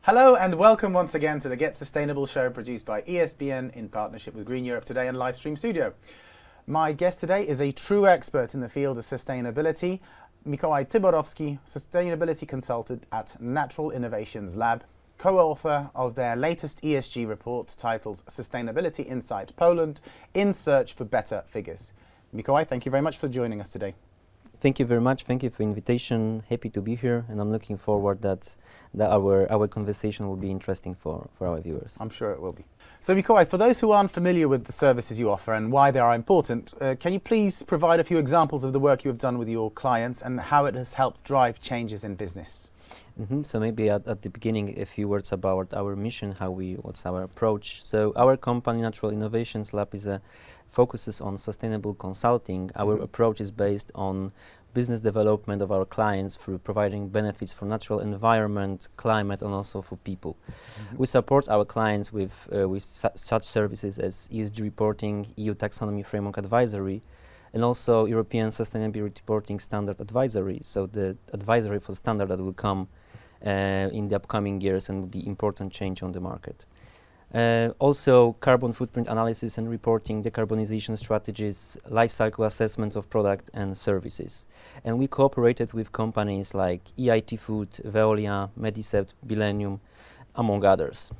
Hello and welcome once again to the Get Sustainable show produced by ESBN in partnership with Green Europe Today and Livestream Studio. My guest today is a true expert in the field of sustainability, Mikołaj Tyborowski, Sustainability Consultant at Natural Innovations Lab, co-author of their latest ESG report titled Sustainability Inside Poland, In Search for Better Figures. Mikołaj, thank you very much for joining us today. Thank you very much. Thank you for the invitation. Happy to be here, and I'm looking forward that our conversation will be interesting for our viewers. I'm sure it will be. So Mikołaj, for those who aren't familiar with the services you offer and why they are important, can you please provide a few examples of the work you have done with your clients and how it has helped drive changes in business? So maybe at the beginning, a few words about our mission, what's our approach. So our company, Natural Innovations Lab, focuses on sustainable consulting. Our approach is based on business development of our clients through providing benefits for natural environment, climate, and also for people. We support our clients with such services as ESG reporting, EU taxonomy framework advisory, and also European Sustainability Reporting Standard Advisory, so the advisory for standard that will come in the upcoming years and will be important change on the market. Also carbon footprint analysis and reporting, decarbonization strategies, life cycle assessments of product and services. And we cooperated with companies like EIT Food, Veolia, Medicept, Millennium, among others.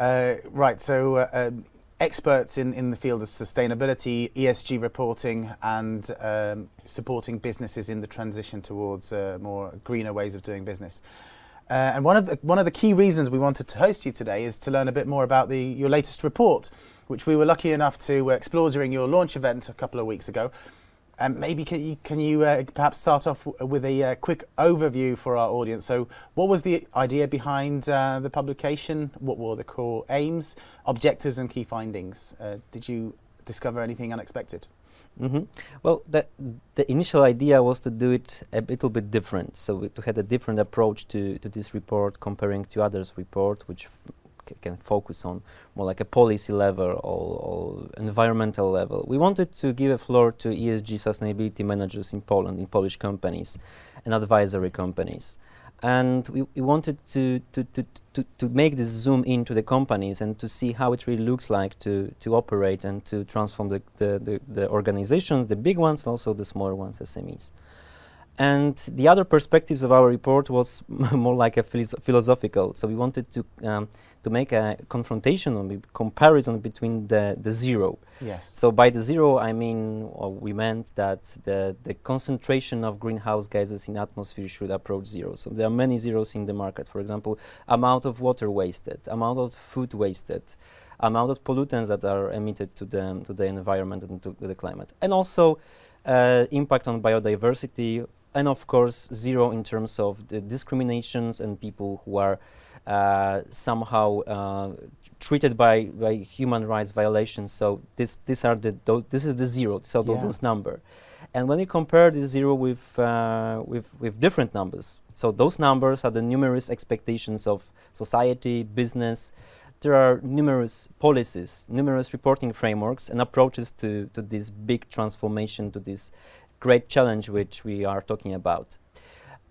Right, so experts in the field of sustainability, ESG reporting, and supporting businesses in the transition towards more greener ways of doing business. And one of the key reasons we wanted to host you today is to learn a bit more about your latest report, which we were lucky enough to explore during your launch event a couple of weeks ago. And maybe can you perhaps start off with a quick overview for our audience? So what was the idea behind the publication? What were the core aims, objectives and key findings? Did you discover anything unexpected? Well, the initial idea was to do it a little bit different. So we had a different approach to this report comparing to others' report, which can focus on more like a policy level or environmental level. We wanted to give a floor to ESG sustainability managers in Poland, in Polish companies and advisory companies. And we wanted to make this zoom into the companies and to see how it really looks like to operate and to transform the organizations, the big ones, also the smaller ones, SMEs. And the other perspectives of our report was more like a philosophical. So we wanted to make a confrontation or comparison between the zero. Yes. So by the zero, I mean, or we meant that the concentration of greenhouse gases in the atmosphere should approach zero. So there are many zeros in the market. For example, amount of water wasted, amount of food wasted, amount of pollutants that are emitted to the environment and to the climate, and also impact on biodiversity. And of course, zero in terms of the discriminations and people who are somehow treated by human rights violations. So this is the zero. So those number. And when you compare this zero with different numbers, so those numbers are the numerous expectations of society, business. There are numerous policies, numerous reporting frameworks and approaches to this big transformation, to this great challenge which we are talking about.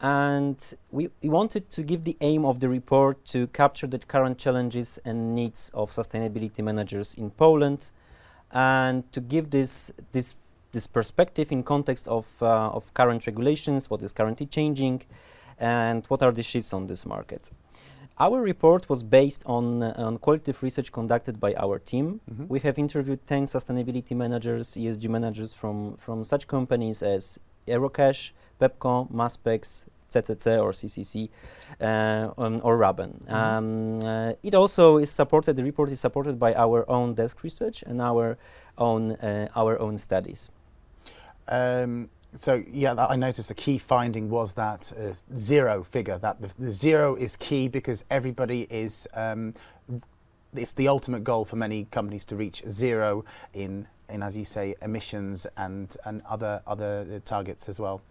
And we wanted to give the aim of the report to capture the current challenges and needs of sustainability managers in Poland and to give this perspective in context of current regulations, what is currently changing and what are the shifts on this market. Our report was based on qualitative research conducted by our team. We have interviewed 10 sustainability managers, ESG managers from such companies as Aerocash, Pepco, Maspex, CCC or CCC, or Raben. It also is supported. The report is supported by our own desk research and our own studies. So yeah, I noticed a key finding was that zero figure, that the zero is key because everybody is, it's the ultimate goal for many companies to reach zero in as you say, emissions and other targets as well.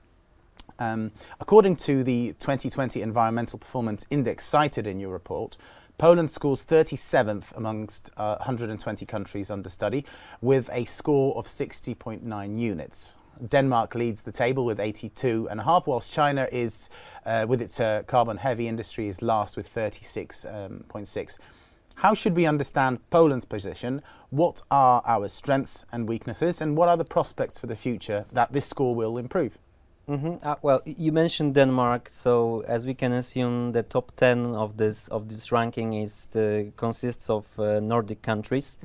According to the 2020 Environmental Performance Index cited in your report, Poland scores 37th amongst 120 countries under study with a score of 60.9 units. Denmark leads the table with 82.5, whilst China is, with its carbon-heavy industry, is last with 36.6. How should we understand Poland's position? What are our strengths and weaknesses, and what are the prospects for the future that this score will improve? Well, you mentioned Denmark, so as we can assume, the top 10 of this ranking consists of Nordic countries.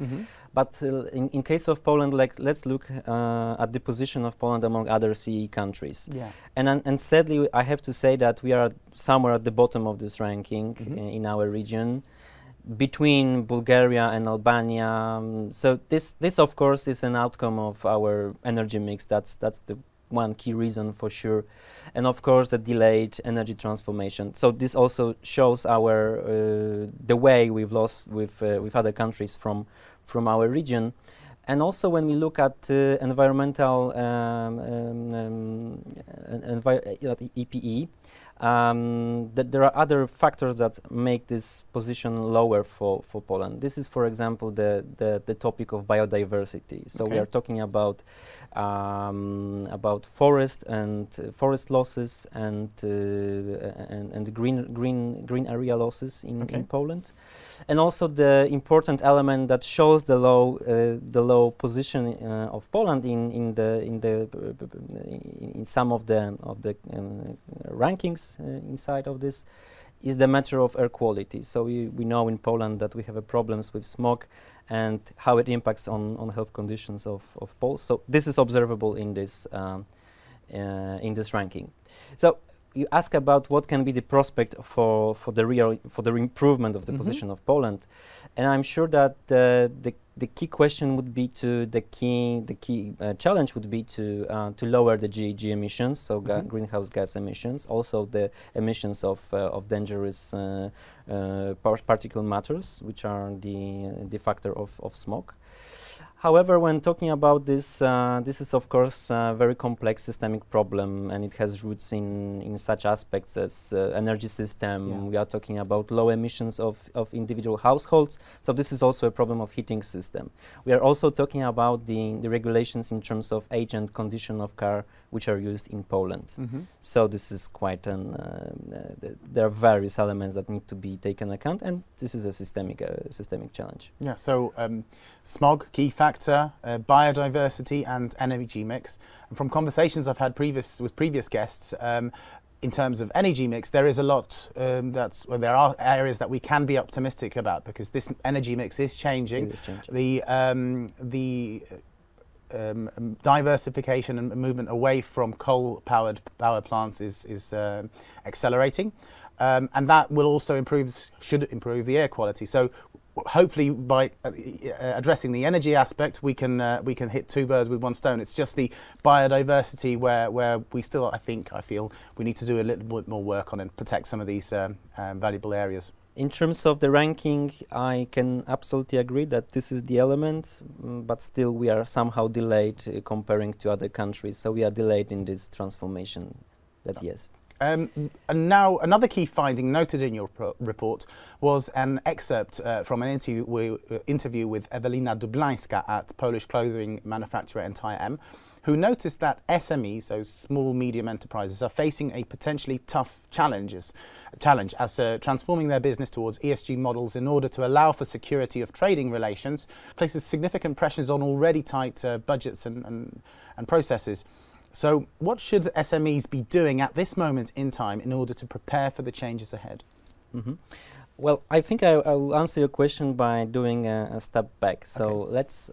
But in case of Poland, let's look at the position of Poland among other CE countries. Yeah. And sadly, I have to say that we are somewhere at the bottom of this ranking in our region, between Bulgaria and Albania. So this of course is an outcome of our energy mix. That's the one key reason for sure, and of course the delayed energy transformation. So this also shows our the way we've lost with other countries from our region. And also when we look at environmental EPE, that there are other factors that make this position lower for Poland. This is, for example, the topic of biodiversity. So we are talking about forest and forest losses and green area losses in Poland, and also the important element that shows the low position of Poland in some of the rankings inside of this is the matter of air quality. So we know in Poland that we have problems with smog and how it impacts on health conditions of Poles. So this is observable in this ranking. So you ask about what can be the prospect for the improvement of the position of Poland, and I'm sure that the key question would be the key challenge would be to lower the GHG emissions, so greenhouse gas emissions, also the emissions of dangerous particulate matters, which are the factor of smog. However, when talking about this, this is of course a very complex systemic problem, and it has roots in such aspects as energy system. Yeah. We are talking about low emissions of individual households, so this is also a problem of heating system. We are also talking about the regulations in terms of age and condition of car which are used in Poland. So this is quite there are various elements that need to be taken account, and this is a systemic challenge. Yeah, so smog, key factor, biodiversity and energy mix. And from conversations I've had with previous guests, in terms of energy mix, there is a lot there are areas that we can be optimistic about, because this energy mix is changing. The diversification and movement away from coal-powered power plants is accelerating, and that will also should improve the air quality. So hopefully by addressing the energy aspect, we can hit two birds with one stone. It's just the biodiversity where we still, I feel we need to do a little bit more work on and protect some of these valuable areas. In terms of the ranking, I can absolutely agree that this is the element, but still we are somehow delayed comparing to other countries. So we are delayed in this transformation. But yes. And now another key finding noted in your report was an excerpt from an interview with Ewelina Dublańska at Polish clothing manufacturer NTM, who noticed that SMEs, so small medium enterprises, are facing a potentially tough challenge as transforming their business towards ESG models in order to allow for security of trading relations places significant pressures on already tight budgets and processes. So what should SMEs be doing at this moment in time in order to prepare for the changes ahead? Well, I think I will answer your question by doing a step back. So let's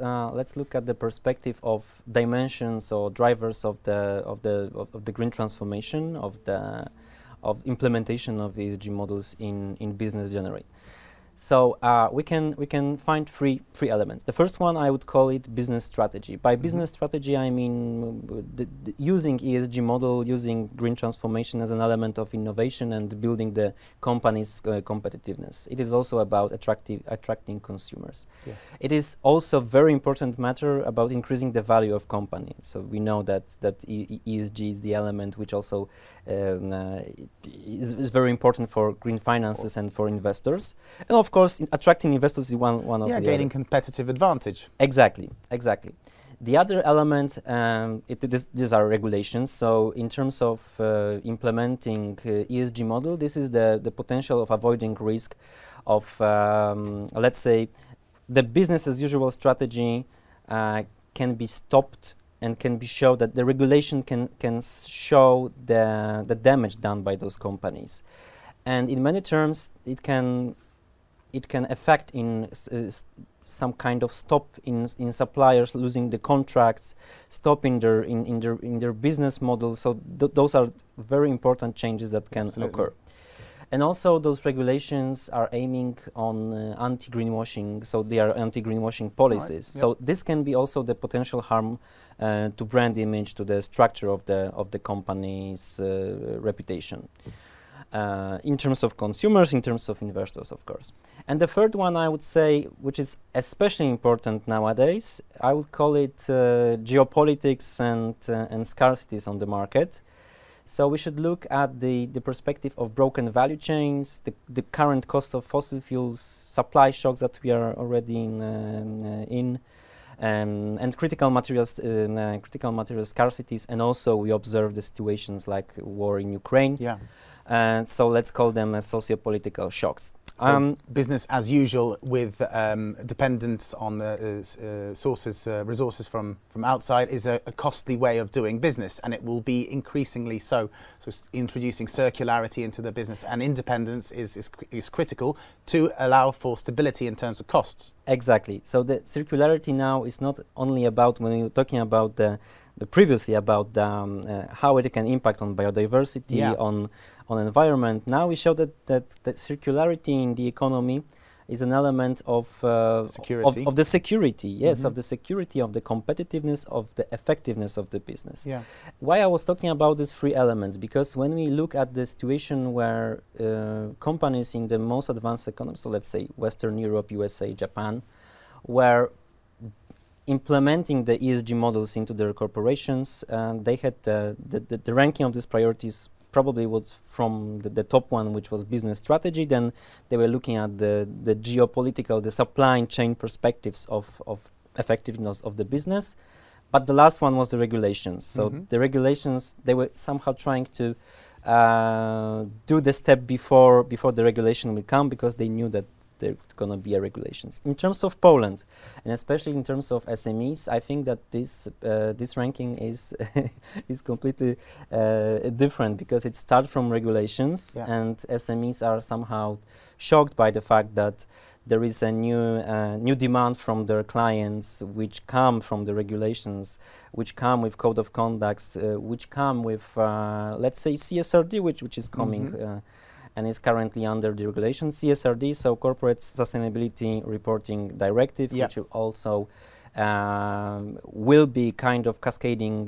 look at the perspective of dimensions or drivers of the green transformation, of implementation of ESG models in business generally. So we can find three elements. The first one, I would call it business strategy. By business strategy, I mean using ESG model, using green transformation as an element of innovation and building the company's competitiveness. It is also about attracting consumers. Yes. It is also very important matter about increasing the value of company. So we know that ESG is the element which also is very important for green finances and for investors. And of course, attracting investors is one of the gaining competitive advantage. Exactly. The other element, these are regulations. So in terms of implementing ESG model, this is the potential of avoiding risk of, let's say, the business as usual strategy can be stopped and can be shown that the regulation can show the damage done by those companies. And in many terms, it can affect in some kind of stop in suppliers losing the contracts, stop in their business model. So those are very important changes that can occur. And also those regulations are aiming on anti-greenwashing, so they are anti-greenwashing policies. Right. Yep. So this can be also the potential harm to brand image, to the structure of the company's reputation. In terms of consumers, in terms of investors, of course. And the third one, I would say, which is especially important nowadays, I would call it geopolitics and scarcities on the market. So we should look at the perspective of broken value chains, the current cost of fossil fuels, supply shocks that we are already in, and critical materials scarcities, and also we observe the situations like war in Ukraine. Yeah. And so let's call them as socio-political shocks. So business as usual with dependence on resources from outside is a costly way of doing business, and it will be increasingly so. So introducing circularity into the business and independence is critical to allow for stability in terms of costs. Exactly. So the circularity now is not only about, when you're talking about previously about how it can impact on biodiversity, on environment. Now we show that circularity in the economy is an element of security. Of the security, yes, of the security, of the competitiveness, of the effectiveness of the business. Yeah. Why I was talking about these three elements? Because when we look at the situation where companies in the most advanced economies, so let's say Western Europe, USA, Japan, were implementing the ESG models into their corporations, they had the ranking of these priorities probably was from the top one, which was business strategy. Then they were looking at the geopolitical, the supply chain perspectives of effectiveness of the business. But the last one was the regulations. So the regulations, they were somehow trying to do the step before the regulation will come, because they knew that there are going to be regulations. In terms of Poland, and especially in terms of SMEs, I think that this ranking is is completely different, because it starts from regulations, and SMEs are somehow shocked by the fact that there is a new demand from their clients, which come from the regulations, which come with code of conducts, which come with let's say CSRD, which is coming. And is currently under the regulation CSRD, so Corporate Sustainability Reporting Directive, which will also will be kind of cascading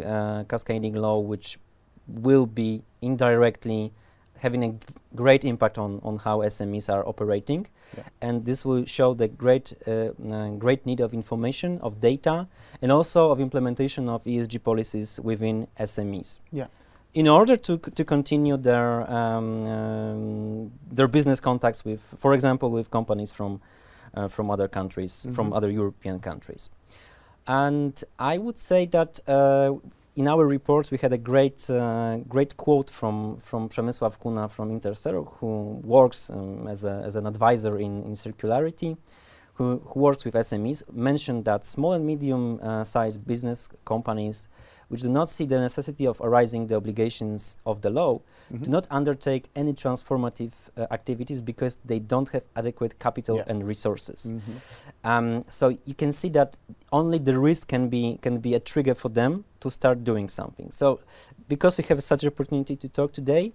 law, which will be indirectly having a great impact on how SMEs are operating, and this will show the great need of information, of data, and also of implementation of ESG policies within SMEs. Yeah. In order to continue their business contacts with, for example, with companies from other countries, from other European countries. And I would say that in our report we had a great quote from Przemysław Kuna from Intercero, who works as an advisor in circularity, who works with SMEs, mentioned that small and medium sized business companies which do not see the necessity of arising the obligations of the law, do not undertake any transformative activities because they don't have adequate capital and resources. So you can see that only the risk can be a trigger for them to start doing something. So because we have such an opportunity to talk today,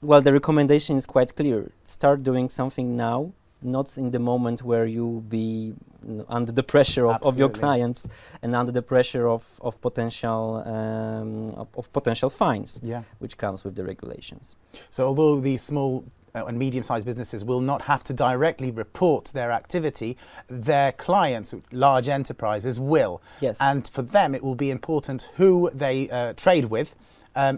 well, the recommendation is quite clear. Start doing something now, not in the moment where you be under the pressure of your clients and under the pressure of potential fines, which comes with the regulations. So although these small and medium-sized businesses will not have to directly report their activity, their clients, large enterprises, will. Yes. And for them it will be important who they trade with,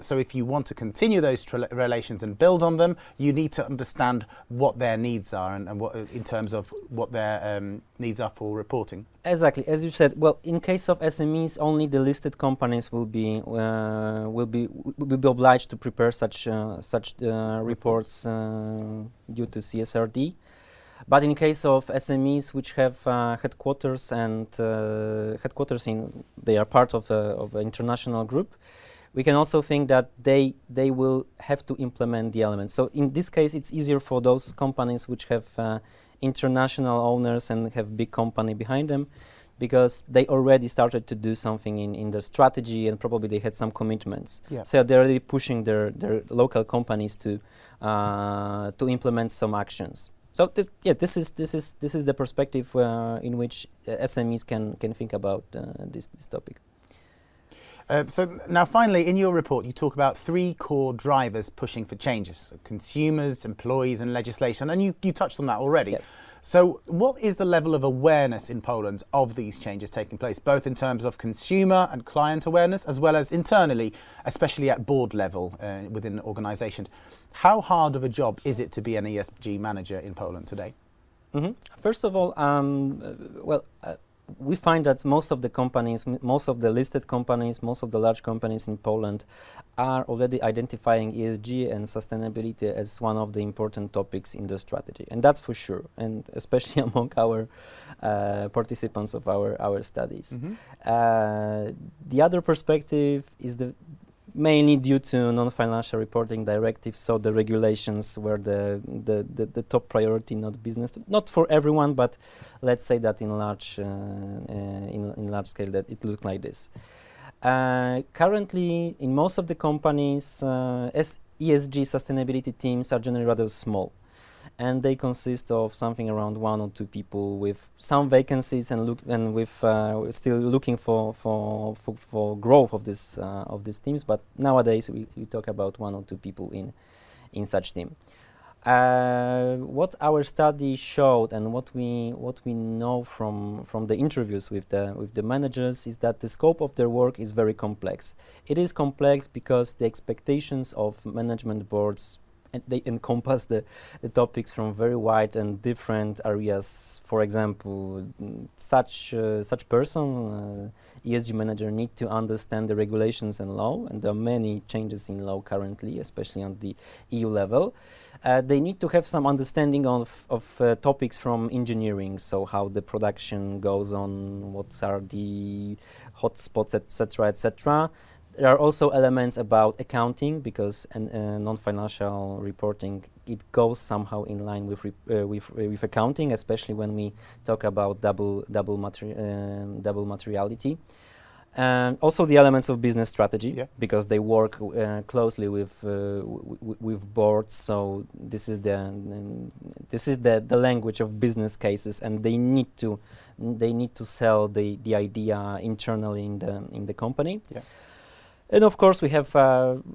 So if you want to continue those relations and build on them, you need to understand what their needs are and what, in terms of what their needs are for reporting. Exactly, as you said. Well, in case of SMEs, only the listed companies will be obliged to prepare such reports due to CSRD. But in case of SMEs which have headquarters and they are part of an international group, we can also think that they will have to implement the elements. So in this case, it's easier for those companies which have international owners and have big company behind them, because they already started to do something in their strategy and probably they had some commitments. Yeah. So they're already pushing their local companies to implement some actions. So this is the perspective in which SMEs can think about this topic. So now finally, in your report, you talk about 3 core drivers pushing for changes: so consumers, employees and legislation, and you touched on that already. Yep. So what is the level of awareness in Poland of these changes taking place, both in terms of consumer and client awareness, as well as internally, especially at board level within an organisation? How hard of a job is it to be an ESG manager in Poland today? Mm-hmm. First of all, we find that most of the companies, most of the listed companies, most of the large companies in Poland are already identifying ESG and sustainability as one of the important topics in the strategy, and that's for sure, and especially among our participants of our studies. Mm-hmm. The other perspective is mainly due to non-financial reporting directives, so the regulations were the top priority, not business, not for everyone, but let's say that in large scale that it looked like this. Currently, in most of the companies, ESG sustainability teams are generally rather small, and they consist of something around 1 or 2 people with some vacancies and with still looking for growth of these teams. But nowadays we talk about 1 or 2 people in such team. What our study showed and what we know from the interviews with the managers is that the scope of their work is very complex. It is complex because the expectations of management boards, and they encompass the topics from very wide and different areas. For example, such person, ESG manager, need to understand the regulations and law, and there are many changes in law currently, especially on the EU level. They need to have some understanding of topics from engineering, so how the production goes on, what are the hotspots, etc., etc. There are also elements about accounting, because non-financial reporting, it goes somehow in line with accounting, especially when we talk about double materiality. And also the elements of business strategy, yeah, because they work closely with boards. So this is the language of business cases, and they need to sell the idea internally in the company. Yeah. And of course, we have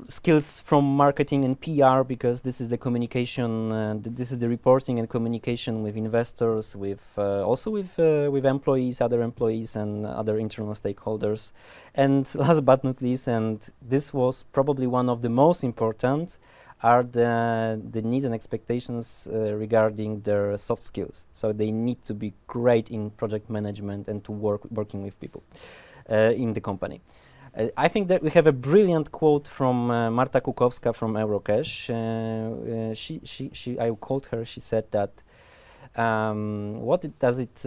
skills from marketing and PR, because this is the communication, this is the reporting and communication with investors, also with employees, other employees, and other internal stakeholders. And last but not least, and this was probably one of the most important, are the needs and expectations regarding their soft skills. So they need to be great in project management and to working with people in the company. I think that we have a brilliant quote from Marta Kukowska from Eurocash. I called her. She said that what does it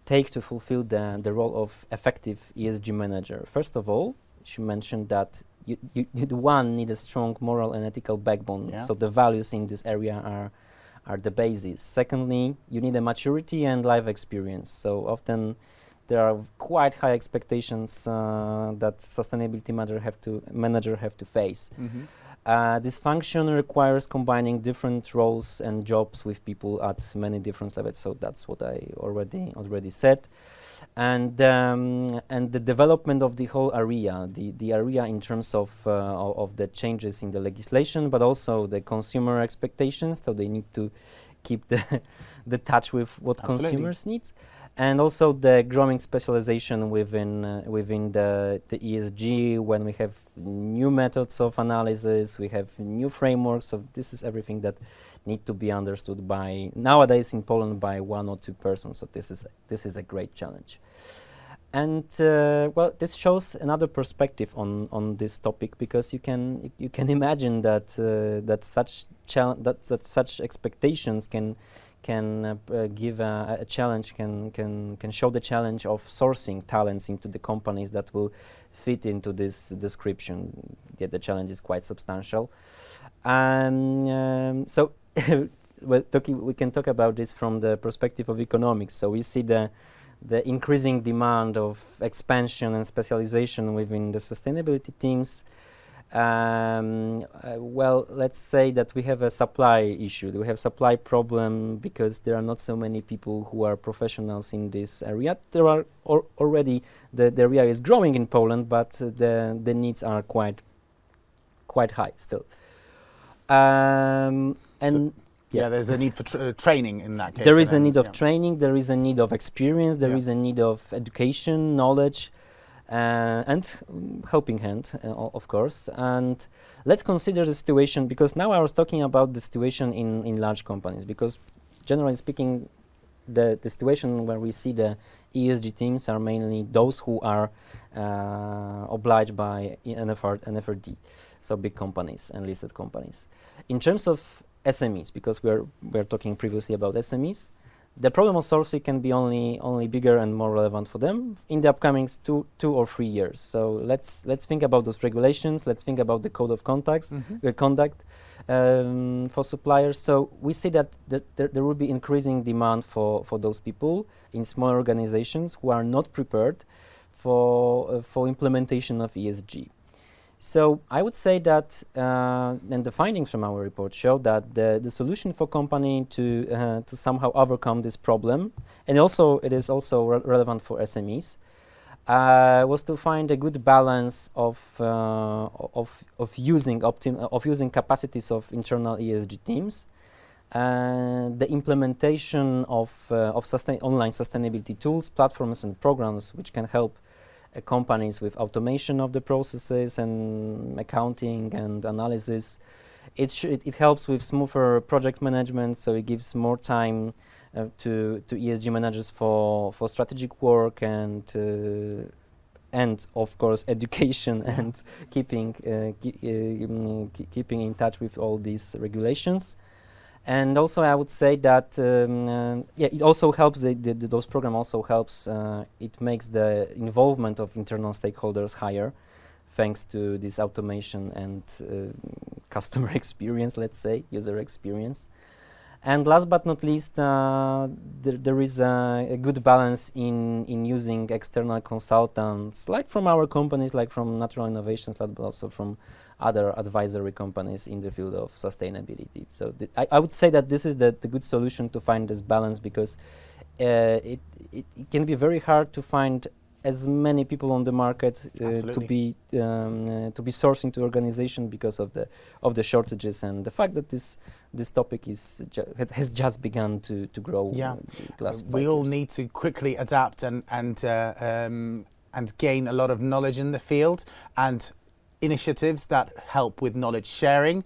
take to fulfill the role of effective ESG manager? First of all, she mentioned that you need a strong moral and ethical backbone. Yeah. So the values in this area are the basis. Secondly, you need a maturity and life experience. So often there are quite high expectations that sustainability manager have to face. Mm-hmm. This function requires combining different roles and jobs with people at many different levels. So that's what I already said. And the development of the whole area, the area in terms of the changes in the legislation, but also the consumer expectations. So they need to keep the touch with what Absolutely. Consumers need. And also the growing specialization within the ESG, when we have new methods of analysis, we have new frameworks. So this is everything that need to be understood by nowadays in Poland by 1 or 2 persons. So this is a great challenge. And well, this shows another perspective on this topic, because you can imagine that that such expectations can give a challenge, can show the challenge of sourcing talents into the companies that will fit into this description. Yeah, the challenge is quite substantial. So well, we can talk about this from the perspective of economics. So we see the increasing demand of expansion and specialization within the sustainability teams. Well, let's say that we have a supply issue. We have supply problem because there are not so many people who are professionals in this area. There are already the area is growing in Poland, but the needs are quite high still. Yeah, there's a need for training in that case. There is a need of training. There is a need of experience. There is a need of education, knowledge. And helping hand, of course. And let's consider the situation, because now I was talking about the situation in large companies, because generally speaking, the situation where we see the ESG teams are mainly those who are obliged by NFRD, so big companies and listed companies. In terms of SMEs, because we're talking previously about SMEs, the problem of sourcing can be only bigger and more relevant for them in the upcoming 2 or 3 years. So let's think about those regulations. Let's think about the code of conduct for suppliers. So we see that there will be increasing demand for those people in small organizations who are not prepared for implementation of ESG. So I would say that, and the findings from our report show that the solution for company to somehow overcome this problem, and also it is also relevant for SMEs, was to find a good balance of using capacities of internal ESG teams, the implementation of online sustainability tools, platforms, and programs which can help companies with automation of the processes and accounting and analysis. It helps with smoother project management, so it gives more time to ESG managers for strategic work and of course education and keeping in touch with all these regulations. And also, I would say that it also helps. Those program also helps. It makes the involvement of internal stakeholders higher, thanks to this automation and customer experience. Let's say user experience. And last but not least, there is a good balance in using external consultants, like from our companies, like from Natural Innovations Lab, but also from other advisory companies in the field of sustainability. So I would say that this is the good solution to find this balance, because it can be very hard to find as many people on the market to be sourcing to organization because of the shortages and the fact that this topic has just begun to grow. Yeah, we all need to quickly adapt and gain a lot of knowledge in the field, and initiatives that help with knowledge sharing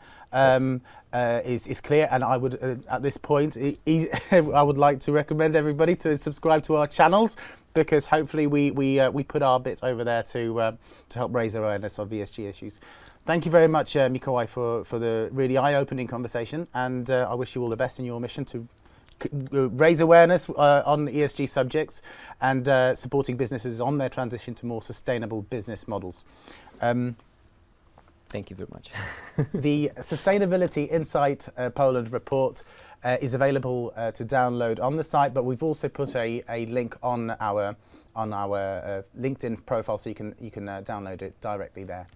is clear. And I would at this point I would like to recommend everybody to subscribe to our channels, because hopefully we put our bit over there to help raise awareness of ESG issues. Thank you very much, Mikołaj, for the really eye-opening conversation, and I wish you all the best in your mission to raise awareness on ESG subjects and supporting businesses on their transition to more sustainable business models. Thank you very much. The Sustainability Insight Poland report is available to download on the site, but we've also put a link on our LinkedIn profile, so you can download it directly there.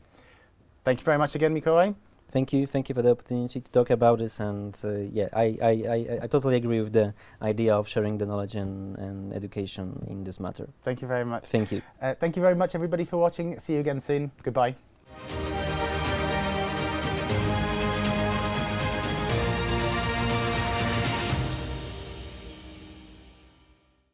Thank you very much again, Mikołaj. Thank you for the opportunity to talk about this, and I totally agree with the idea of sharing the knowledge and education in this matter. Thank you very much. Thank you. Thank you very much, everybody, for watching. See you again soon. Goodbye.